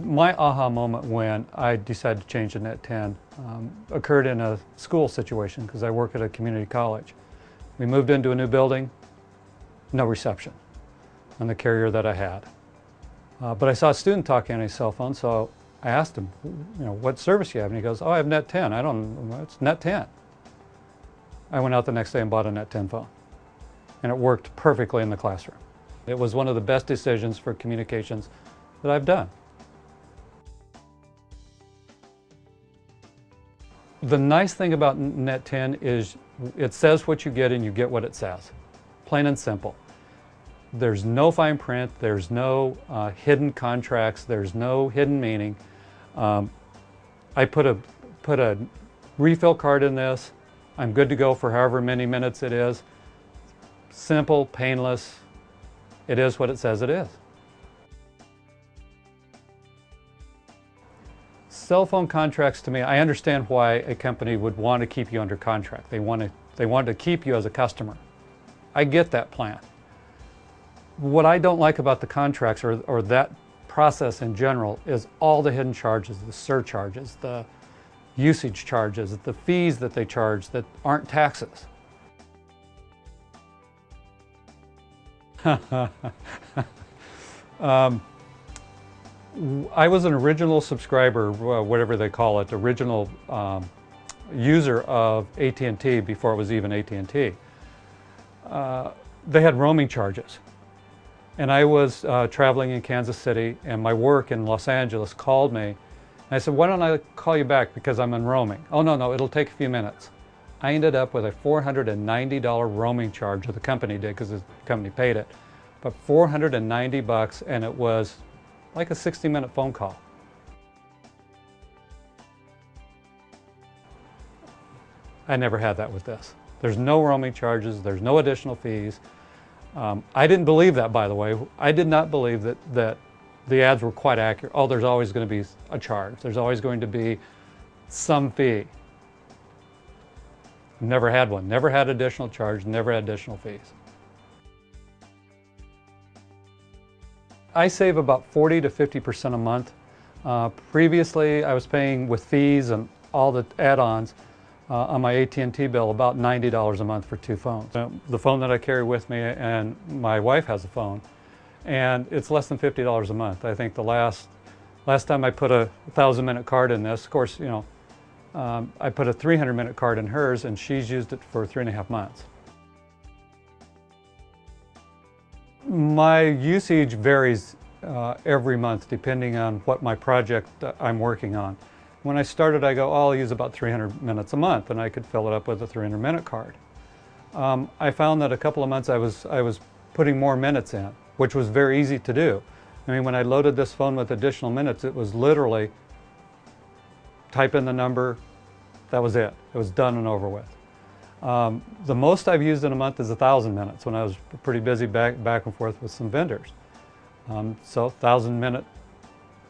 My aha moment when I decided to change to Net 10 occurred in a school situation because I work at a community college. We moved into a new building, no reception on the carrier that I had. But I saw a student talking on his cell phone, so I asked him, what service you have? And he goes, oh, I have Net 10. I don't know, it's Net 10. I went out the next day and bought a Net 10 phone. And it worked perfectly in the classroom. It was one of the best decisions for communications that I've done. The nice thing about Net 10 is it says what you get and you get what it says. Plain and simple. There's no fine print, there's no hidden contracts, there's no hidden meaning. I put a refill card in this. I'm good to go for however many minutes it is. Simple, painless. It is what it says it is. Cell phone contracts, to me, I understand why a company would want to keep you under contract. They want to keep you as a customer. I get that plan. What I don't like about the contracts or that process in general is all the hidden charges, the surcharges, the usage charges, the fees that they charge that aren't taxes. I was an original subscriber, whatever they call it, original user of at&t before it was even at&t. They had roaming charges. And I was traveling in Kansas City, and my work in Los Angeles called me. And I said, why don't I call you back because I'm in roaming? Oh, no, it'll take a few minutes. I ended up with a $490 roaming charge, or the company did because the company paid it. But $490, and it was like a 60-minute phone call. I never had that with this. There's no roaming charges, there's no additional fees. I didn't believe that, by the way. I did not believe that the ads were quite accurate. Oh, there's always going to be a charge. There's always going to be some fee. Never had one. Never had additional charge, never had additional fees. I save about 40 to 50% a month. Previously, I was paying with fees and all the add-ons on my at&t bill about $90 a month for 2 phones. The phone that I carry with me, and my wife has a phone, and it's less than $50 a month. I think the last time I put a 1,000-minute card in this, of course, I put a 300-minute card in hers, and she's used it for 3.5 months. My usage varies every month depending on what my project I'm working on. When I started, I go, oh, I'll use about 300 minutes a month, and I could fill it up with a 300-minute card. I found that a couple of months I was putting more minutes in, which was very easy to do. I mean, when I loaded this phone with additional minutes, it was literally type in the number, that was it. It was done and over with. The most I've used in a month is 1,000 minutes when I was pretty busy back and forth with some vendors. So 1,000-minute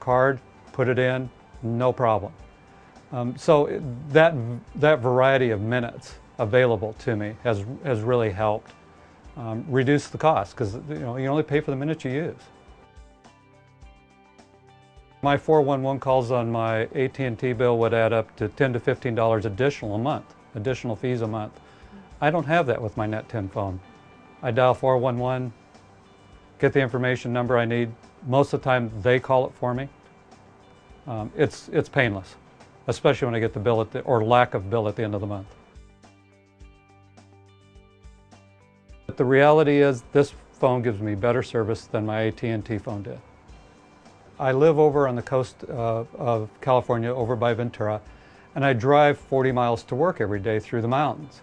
card, put it in, no problem. So that variety of minutes available to me has really helped reduce the cost because you only pay for the minutes you use. My 411 calls on my at&t bill would add up to $10 to $15 additional a month, additional fees a month. I don't have that with my Net 10 phone. I dial 411, get the information number I need. Most of the time they call it for me. It's painless, especially when I get the bill or lack of bill at the end of the month. But the reality is this phone gives me better service than my at&t phone did. I live over on the coast of California, over by Ventura, and I drive 40 miles to work every day through the mountains.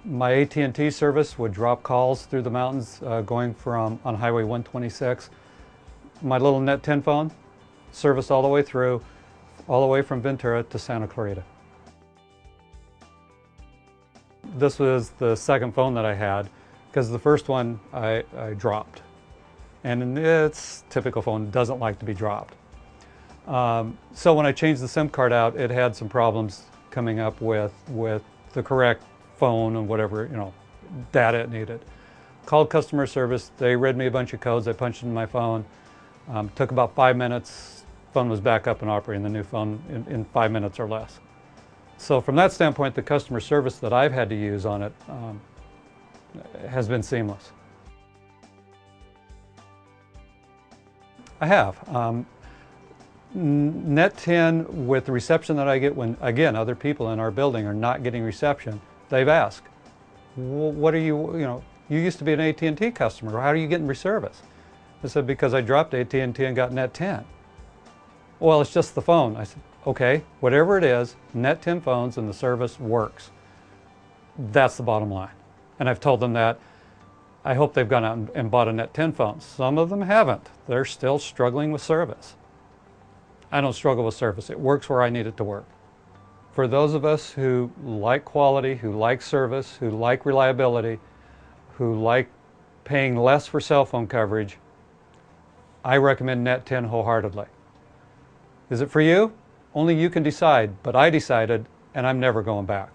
My at&t service would drop calls through the mountains going on Highway 126. My little Net 10 phone, service all the way through, all the way from Ventura to Santa Clarita. This was the second phone that I had because the first one I dropped. And it's typical phone, doesn't like to be dropped. So when I changed the SIM card out, it had some problems coming up with the correct phone and whatever data it needed. Called customer service, they read me a bunch of codes, I punched in my phone. Took about 5 minutes, phone was back up and operating, the new phone in 5 minutes or less. So from that standpoint, the customer service that I've had to use on it has been seamless. I have. Net 10, with the reception that I get when, again, other people in our building are not getting reception, they've asked, what are you used to be an at&t customer, how are you getting service? I said, because I dropped at&t and got Net 10. Well, it's just the phone. I said, okay, whatever it is, Net 10 phones and the service works. That's the bottom line. And I've told them that. I hope they've gone out and bought a Net 10 phone. Some of them haven't. They're still struggling with service. I don't struggle with service. It works where I need it to work. For those of us who like quality, who like service, who like reliability, who like paying less for cell phone coverage, I recommend Net 10 wholeheartedly. Is it for you? Only you can decide, but I decided, and I'm never going back.